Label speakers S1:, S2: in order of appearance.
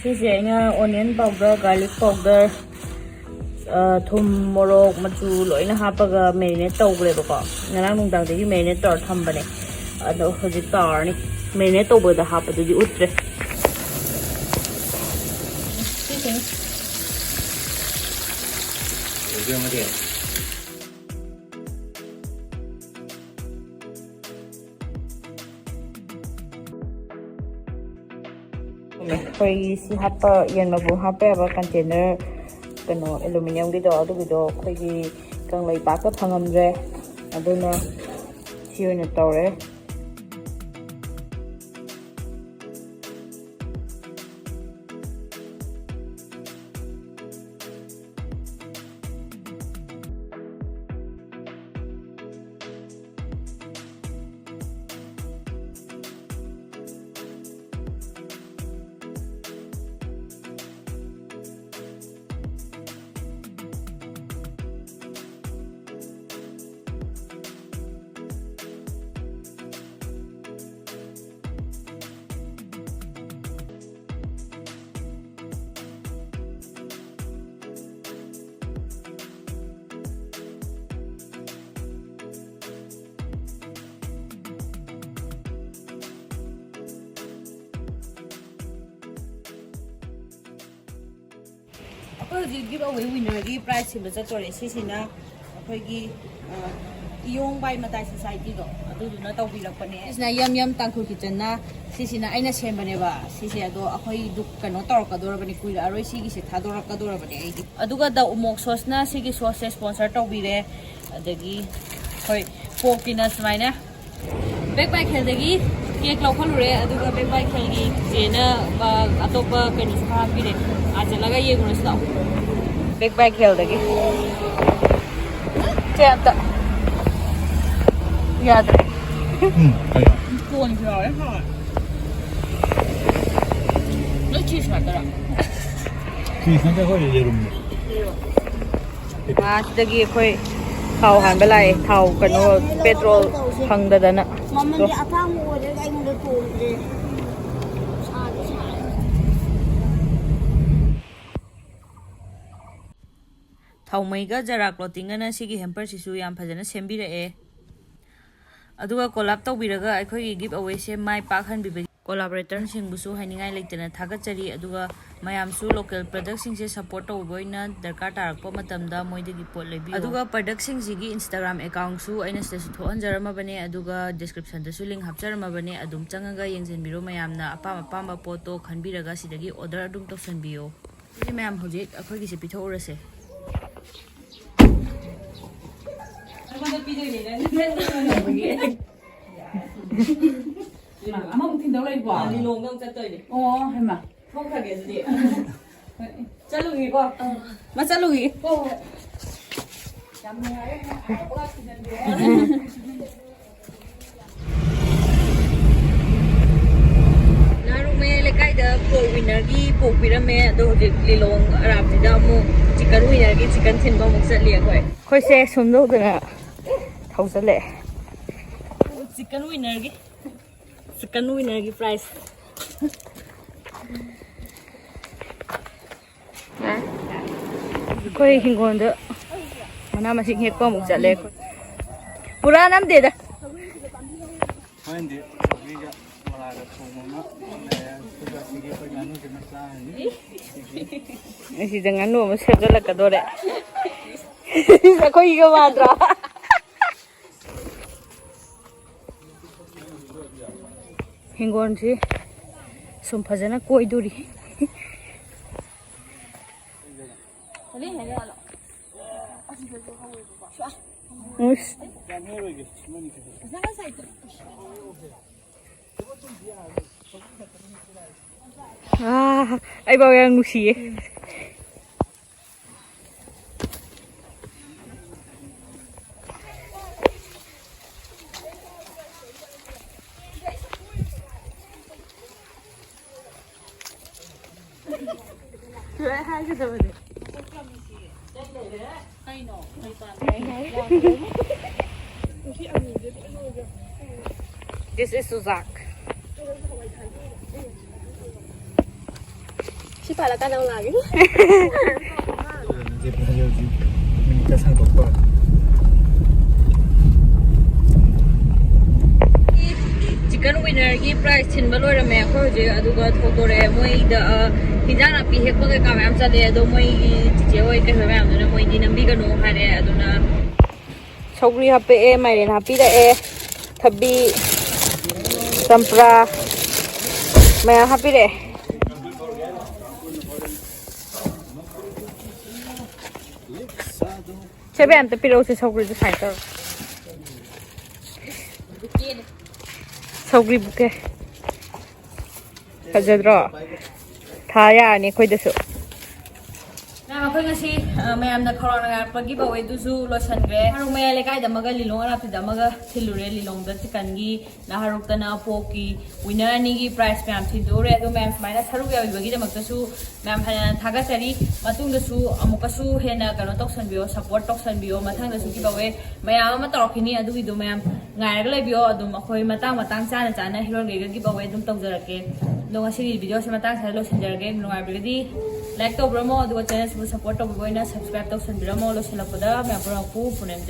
S1: Sisi aina onion powder, garlic powder, thum, morok, machu loina hapaga marinate tawgreba ko. Ngarang nungdangdagi marinate tawra thambane. Ado hojik tawrani. Marinate tawbada hapadudi utre. Sisi. Koi si hapa yan mabu hapa aba container kano aluminium gido adu gido koi gi kang lai pa ka phangamre aduna si oina tawre giveaway winner gi prize sim cha tore sisina akhoi gi iyong bai matai society do aduna tawbirakpane sisina yam tangkhu kitchen na sisina aina sembane ba sisi ado akhoi duk kano torkadorabani kuira aroi sigi se thadorakadorabani aigi aduga da umok sauce na sigi sauce sponsor tawbire adagi hoi pokina smaina back by kheldagi cake laukhalure aduga back by khelgi jena atopa kani sa bire ajalaga yeguna Big bag hill lagi. Ceta. Ya deh. Kuan kira ya. Lu cheese mana?
S2: Cheese nanti kau jadi rumah.
S1: Lagi koi thau han belai thau kano petrol phang dana.
S3: Mama dia apa mau dia kayak mau tu dia.
S1: Thawmaiga jara clothing na sigi hamper sisu yam phajana sembire aduga collab tawbiraga akhoi giveaway se mai pakhan bi collaborator singbusu hainingai leitena thagachari aduga mayam su local product sing se support tawboina darkar tarakpa matamda moidagi pot lebi aduga product sing sigi Instagram account su aina se su thoanjarama bane aduga description da su link hapjarama bane adum changaga yengjenbiro mayamna apama poto khanbiraga sidagi order adum tawsanbiyo si mayam hojik akhoi gi se pithourase
S4: Ama cũng tin đâu đây quả.
S1: Đi lồng không chắc tới đi.
S4: Ồ, hay mà.
S1: Không phải cái gì. Chắc luôn gì con. Mà chắc luôn gì. Narume lekai da po winner gi po pirame do li long arab ni da mo chicken winner gi chicken thin ba mo chat li khoi. Khoi se sum do da thau sa le. Chicken winner gi price. Khoi hingon da mana masih hek pa mo chat le. Pura nam de da.
S2: Hindi.
S1: Si jangan nu masih jalan ke dore. Aku iga madra. Hingon si sumpah jana koi duri. Us. Ay bao yang nusi. Hai cái gì vậy? This is Suzak.
S3: Si pala ka daw lagi.
S2: 이제 여기 그러니까 상관없고.
S1: chicken winner gi price thin ba loi rame ko je aduga thotore moi da hinjang na pi hek ba ka mam cha de do moi je oi ke hwe mam na moi di nambi ga no hare aduna sogri hape e mairen hapi da e thabi sampra maya hapi re chebe am te piro se sogri de sai tor sogri buke fajadro thaya ni khoi desu na khoi ngasi mayam da khorona ga pagi ba wei du zu lo san gre haru me le kai da maga lilong ara pi da maga thilure lilong da chicken gi na haruk ta na poki winner ni gi price pam thi dore do ma'am maina tharu ya bi gi da mak ta su ma'am hana thaga chari matung da su amuka su hena kano tok san bio support tok san bio mathang da su gi ba wei mayam ma tor khini adu gi do ma'am ngai ra le bio adum akhoi matang chana chana hero gi ba wei dum tok jarake do ngasi video se matang sa lo sin jarage nungai bi di like to bramo adu channel support to boina subscribe to san bramo lo sin la poda me apro ku punem